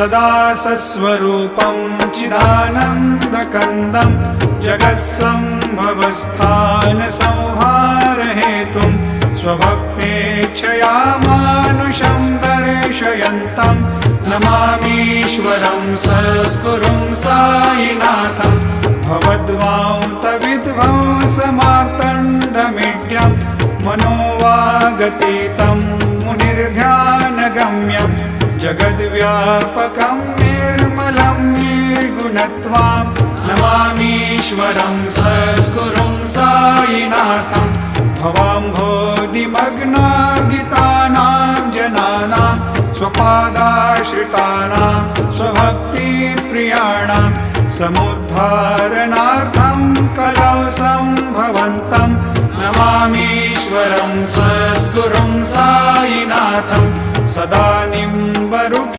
सदा सस्वरूपं चिदानन्दकन्दं जगत्सम्भवस्थानसंहारहेतुं स्वभक्तेच्छया मानुषं दर्शयन्तं नमामीश्वरं सद्गुरुं साईनाथं भवद्वान्तविध्वंसमार्तण्डमीड्यं मनोवागतीतं मुनिर्ध्यानगम्यं जगद्व्यापकं निर्मलं निर्गुणत्वां नमामीश्वरं सद्गुरुं साईनाथं भवाम्भोधिमग्नार्दितानां जनानां स्वपादाश्रितानां स्वभक्तिप्रियाणां समुद्धारणार्थं कलौ सम्भवन्तं नमामीश्वरं सद्गुरुं साईनाथं सदा निम्बरुक्ष